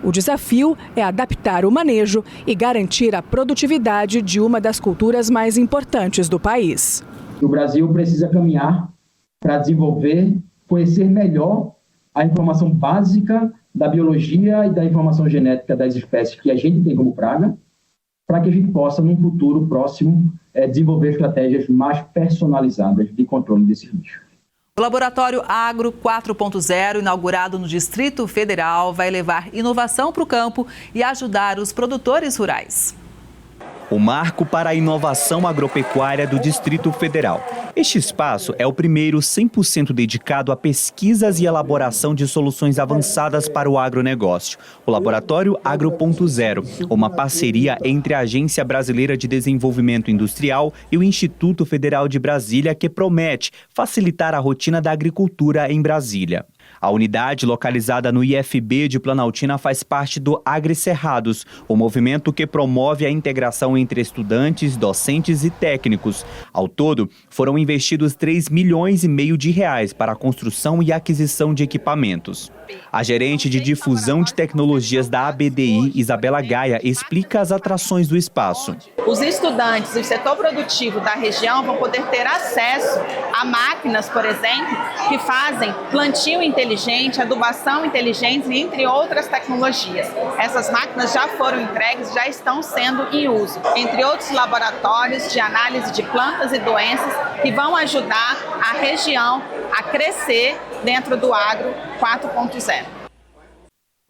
O desafio é adaptar o manejo e garantir a produtividade de uma das culturas mais importantes do país. O Brasil precisa caminhar para desenvolver, conhecer melhor a informação básica da biologia e da informação genética das espécies que a gente tem como praga, para que a gente possa, num futuro próximo, desenvolver estratégias mais personalizadas de controle desses bichos. O Laboratório Agro 4.0, inaugurado no Distrito Federal, vai levar inovação para o campo e ajudar os produtores rurais. O marco para a inovação agropecuária do Distrito Federal. Este espaço é o primeiro 100% dedicado a pesquisas e elaboração de soluções avançadas para o agronegócio. O Laboratório Agro 4.0, uma parceria entre a Agência Brasileira de Desenvolvimento Industrial e o Instituto Federal de Brasília, que promete facilitar a rotina da agricultura em Brasília. A unidade, localizada no IFB de Planaltina, faz parte do AgriCerrados, o movimento que promove a integração entre estudantes, docentes e técnicos. Ao todo, foram investidos 3,5 milhões de reais para a construção e aquisição de equipamentos. A gerente de difusão de tecnologias da ABDI, Isabela Gaia, explica as atrações do espaço. Os estudantes do setor produtivo da região vão poder ter acesso a máquinas, por exemplo, que fazem plantio inteligente, adubação inteligente, entre outras tecnologias. Essas máquinas já foram entregues, já estão sendo em uso, entre outros laboratórios de análise de plantas e doenças que vão ajudar a região a crescer dentro do Agro 4.0.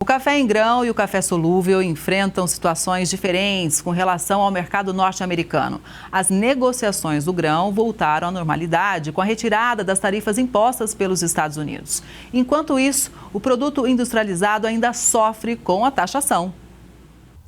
O café em grão e o café solúvel enfrentam situações diferentes com relação ao mercado norte-americano. As negociações do grão voltaram à normalidade com a retirada das tarifas impostas pelos Estados Unidos. Enquanto isso, o produto industrializado ainda sofre com a taxação.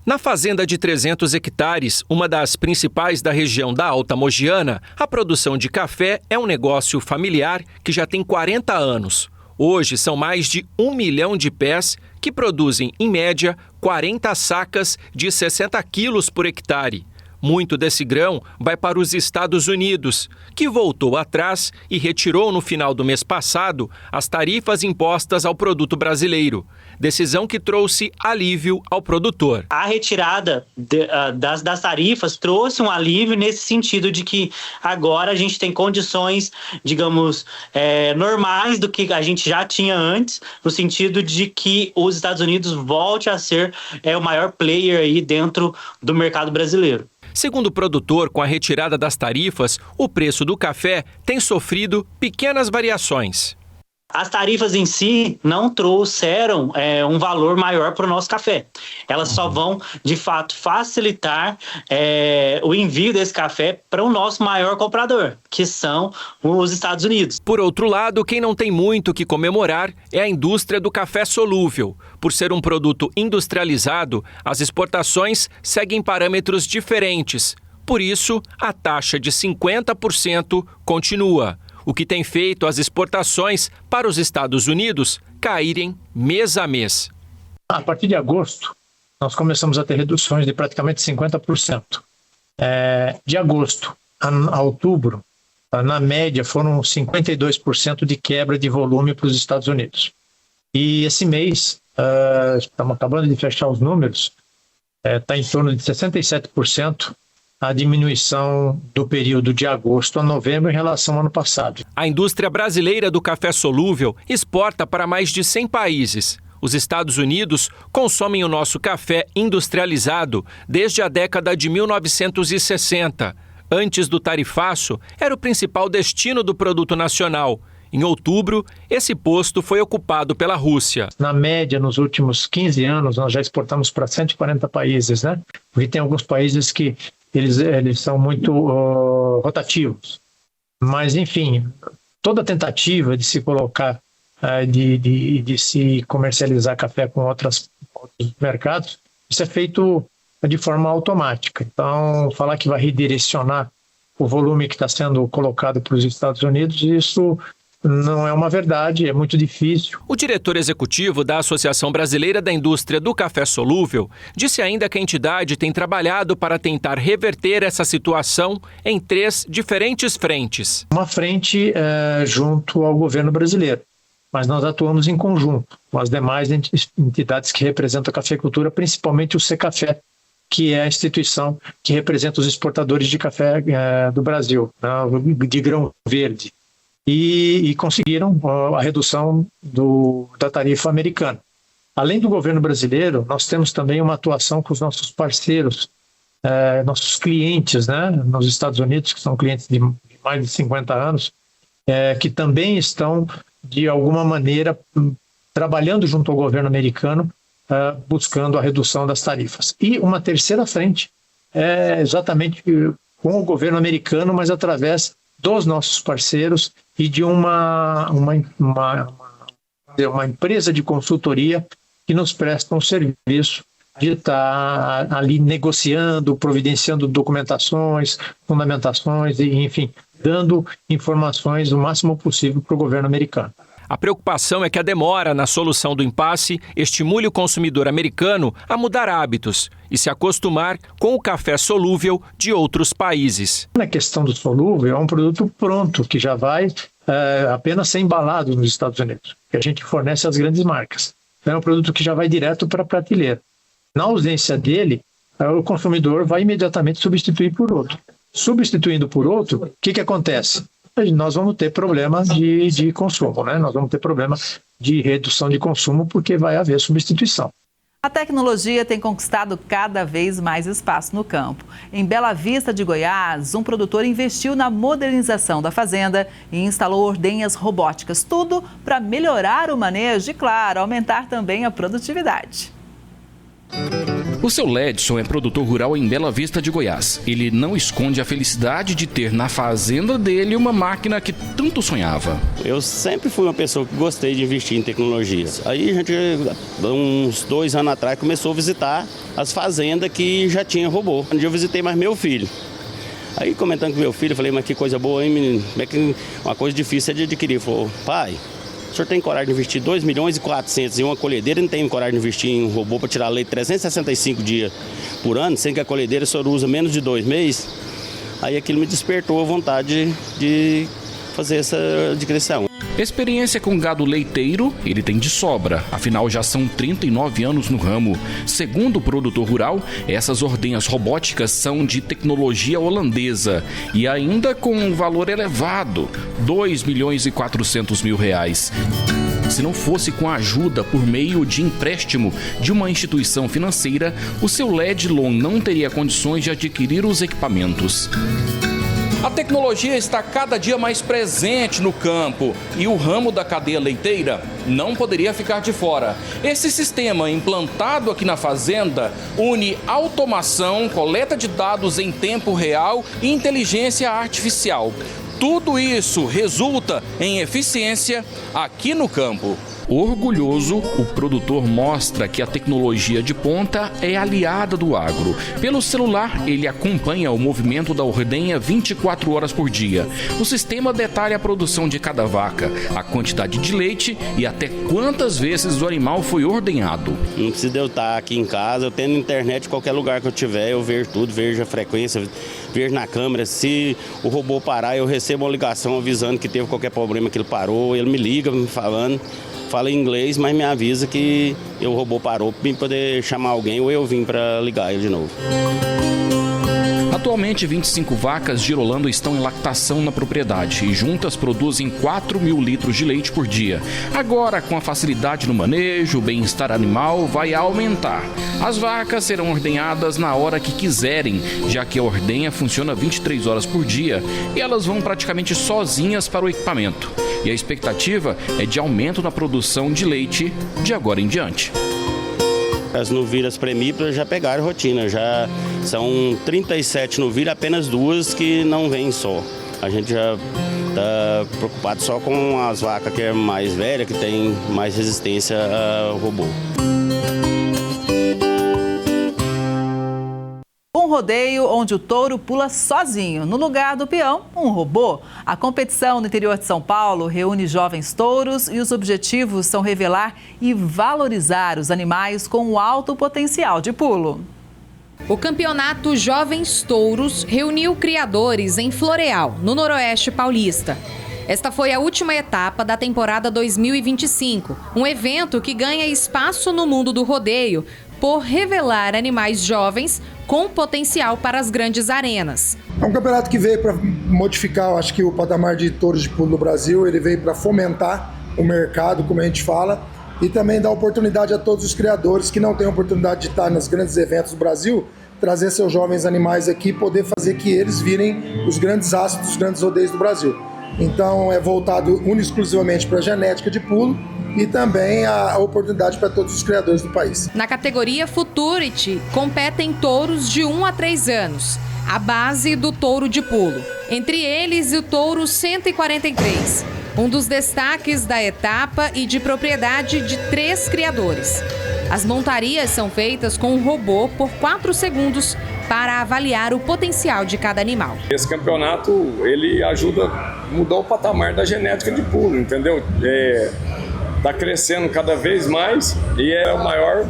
Na fazenda de 300 hectares, uma das principais da região da Alta Mogiana, a produção de café é um negócio familiar que já tem 40 anos. Hoje são mais de 1 milhão de pés que produzem, em média, 40 sacas de 60 quilos por hectare. Muito desse grão vai para os Estados Unidos, que voltou atrás e retirou no final do mês passado as tarifas impostas ao produto brasileiro. Decisão que trouxe alívio ao produtor. A retirada das tarifas trouxe um alívio nesse sentido de que agora a gente tem condições, digamos, normais do que a gente já tinha antes, no sentido de que os Estados Unidos volte a ser o maior player aí dentro do mercado brasileiro. Segundo o produtor, com a retirada das tarifas, o preço do café tem sofrido pequenas variações. As tarifas em si não trouxeram um valor maior para o nosso café. Elas só vão, de fato, facilitar o envio desse café para o nosso maior comprador, que são os Estados Unidos. Por outro lado, quem não tem muito o que comemorar é a indústria do café solúvel. Por ser um produto industrializado, as exportações seguem parâmetros diferentes. Por isso, a taxa de 50% continua, o que tem feito as exportações para os Estados Unidos caírem mês a mês. A partir de agosto, nós começamos a ter reduções de praticamente 50%. De agosto a outubro, na média, foram 52% de quebra de volume para os Estados Unidos. E esse mês, estamos acabando de fechar os números, está em torno de 67%. A diminuição do período de agosto a novembro em relação ao ano passado. A indústria brasileira do café solúvel exporta para mais de 100 países. Os Estados Unidos consomem o nosso café industrializado desde a década de 1960. Antes do tarifaço, era o principal destino do produto nacional. Em outubro, esse posto foi ocupado pela Rússia. Na média, nos últimos 15 anos, nós já exportamos para 140 países, né? Porque tem alguns países que eles são muito rotativos. Mas, enfim, toda tentativa de se colocar, de se comercializar café com outros mercados, isso é feito de forma automática. Então, falar que vai redirecionar o volume que está sendo colocado para os Estados Unidos, isso não é uma verdade, é muito difícil. O diretor executivo da Associação Brasileira da Indústria do Café Solúvel disse ainda que a entidade tem trabalhado para tentar reverter essa situação em 3 diferentes frentes. Uma frente junto ao governo brasileiro, mas nós atuamos em conjunto com as demais entidades que representam a cafeicultura, principalmente o Secafé, que é a instituição que representa os exportadores de café do Brasil, de grão verde. E conseguiram a redução da tarifa americana. Além do governo brasileiro, nós temos também uma atuação com os nossos parceiros, nossos clientes, né, nos Estados Unidos, que são clientes de mais de 50 anos, que também estão, de alguma maneira, trabalhando junto ao governo americano, buscando a redução das tarifas. E uma terceira frente é exatamente com o governo americano, mas através dos nossos parceiros e de uma empresa de consultoria que nos presta um serviço de estar ali negociando, providenciando documentações, fundamentações e, enfim, dando informações o máximo possível para o governo americano. A preocupação é que a demora na solução do impasse estimule o consumidor americano a mudar hábitos e se acostumar com o café solúvel de outros países. Na questão do solúvel, é um produto pronto, que já vai apenas ser embalado nos Estados Unidos, que a gente fornece às grandes marcas. Então, é um produto que já vai direto para a prateleira. Na ausência dele, o consumidor vai imediatamente substituir por outro. Substituindo por outro, o que acontece? Nós vamos ter problema de consumo, né? Nós vamos ter problema de redução de consumo porque vai haver substituição. A tecnologia tem conquistado cada vez mais espaço no campo. Em Bela Vista de Goiás, um produtor investiu na modernização da fazenda e instalou ordenhas robóticas, tudo para melhorar o manejo e, claro, aumentar também a produtividade. O seu Ledson é produtor rural em Bela Vista de Goiás. Ele não esconde a felicidade de ter na fazenda dele uma máquina que tanto sonhava. Eu sempre fui uma pessoa que gostei de investir em tecnologias. Aí a gente, uns 2 anos atrás, começou a visitar as fazendas que já tinha robô. Um dia eu visitei mais meu filho. Aí comentando com meu filho, eu falei, mas que coisa boa, hein, menino? Como é que uma coisa difícil é de adquirir? Ele falou, pai, o senhor tem coragem de investir 2.400.000 em uma colhedeira e não tem coragem de investir em um robô para tirar leite 365 dias por ano, sendo que a colhedeira o senhor usa menos de 2 meses? Aí aquilo me despertou a vontade de fazer essa digressão. Experiência com gado leiteiro, ele tem de sobra, afinal já são 39 anos no ramo. Segundo o produtor rural, essas ordenhas robóticas são de tecnologia holandesa e ainda com um valor elevado, R$2.400.000. Se não fosse com a ajuda por meio de empréstimo de uma instituição financeira, o seu Ledlon não teria condições de adquirir os equipamentos. A tecnologia está cada dia mais presente no campo e o ramo da cadeia leiteira não poderia ficar de fora. Esse sistema implantado aqui na fazenda une automação, coleta de dados em tempo real e inteligência artificial. Tudo isso resulta em eficiência aqui no campo. Orgulhoso, o produtor mostra que a tecnologia de ponta é aliada do agro. Pelo celular, ele acompanha o movimento da ordenha 24 horas por dia. O sistema detalha a produção de cada vaca, a quantidade de leite e até quantas vezes o animal foi ordenhado. Não precisa eu estar aqui em casa, eu tenho internet em qualquer lugar que eu tiver, eu vejo tudo, vejo a frequência, vejo na câmera. Se o robô parar, eu recebo uma ligação avisando que teve qualquer problema, que ele parou, ele me liga me falando. Fala em inglês, mas me avisa que o robô parou para poder chamar alguém ou eu vim para ligar ele de novo. Atualmente, 25 vacas girolando estão em lactação na propriedade e juntas produzem 4.000 litros de leite por dia. Agora, com a facilidade no manejo, o bem-estar animal vai aumentar. As vacas serão ordenhadas na hora que quiserem, já que a ordenha funciona 23 horas por dia e elas vão praticamente sozinhas para o equipamento. E a expectativa é de aumento na produção de leite de agora em diante. As novilhas premiíparas já pegaram rotina, já são 37 novilhas, apenas 2 que não vêm só. A gente já está preocupado só com as vacas que é mais velha, que tem mais resistência ao robô. Um rodeio onde o touro pula sozinho. No lugar do peão, um robô. A competição no interior de São Paulo reúne jovens touros e os objetivos são revelar e valorizar os animais com alto potencial de pulo. O campeonato Jovens Touros reuniu criadores em Floreal, no Noroeste Paulista. Esta foi a última etapa da temporada 2025, um evento que ganha espaço no mundo do rodeio por revelar animais jovens com potencial para as grandes arenas. É um campeonato que veio para modificar, acho que o patamar de touros de pulo no Brasil, ele veio para fomentar o mercado, como a gente fala, e também dar oportunidade a todos os criadores que não têm oportunidade de estar nos grandes eventos do Brasil, trazer seus jovens animais aqui e poder fazer que eles virem os grandes astros dos grandes rodeios do Brasil. Então é voltado exclusivamente para a genética de pulo e também a oportunidade para todos os criadores do país. Na categoria Futurity, competem touros de 1 a 3 anos, a base do touro de pulo. Entre eles, o touro 143, um dos destaques da etapa e de propriedade de 3 criadores. As montarias são feitas com um robô por 4 segundos para avaliar o potencial de cada animal. Esse campeonato, ele ajuda a mudar o patamar da genética de pulo, entendeu? Está crescendo cada vez mais e é a maior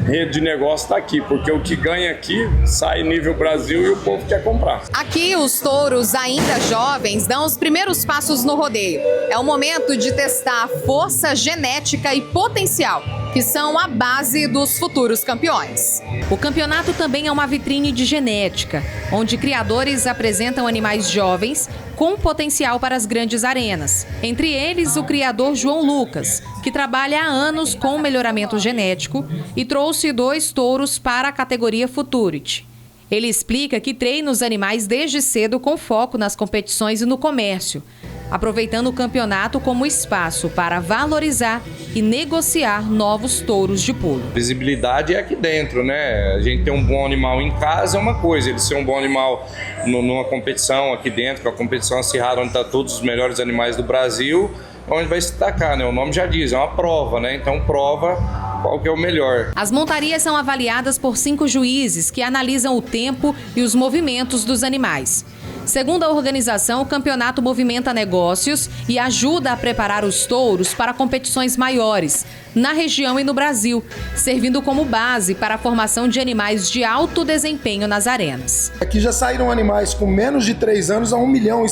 rede de negócio está aqui, porque o que ganha aqui sai nível Brasil e o povo quer comprar. Aqui os touros ainda jovens dão os primeiros passos no rodeio. É o momento de testar força, genética e potencial, que são a base dos futuros campeões. O campeonato também é uma vitrine de genética, onde criadores apresentam animais jovens com potencial para as grandes arenas. Entre eles, o criador João Lucas, que trabalha há anos com melhoramento genético e trouxe 2 touros para a categoria Futurity. Ele explica que treina os animais desde cedo com foco nas competições e no comércio, aproveitando o campeonato como espaço para valorizar e negociar novos touros de pulo. Visibilidade é aqui dentro, né? A gente ter um bom animal em casa é uma coisa, ele ser um bom animal numa competição aqui dentro, que é a competição acirrada onde está todos os melhores animais do Brasil, onde vai se destacar, né? O nome já diz, é uma prova, né? Então prova qual que é o melhor. As montarias são avaliadas por 5 juízes que analisam o tempo e os movimentos dos animais. Segundo a organização, o campeonato movimenta negócios e ajuda a preparar os touros para competições maiores, na região e no Brasil, servindo como base para a formação de animais de alto desempenho nas arenas. Aqui já saíram animais com menos de 3 anos a 1,75 milhão,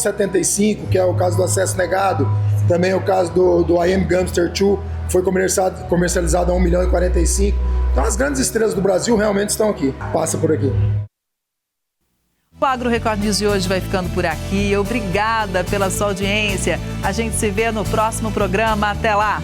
que é o caso do acesso negado, também é o caso do I Am Gamster 2, foi comercializado a 1,45 milhão. Então as grandes estrelas do Brasil realmente estão aqui, passa por aqui. O Agro Record News de hoje vai ficando por aqui. Obrigada pela sua audiência. A gente se vê no próximo programa. Até lá!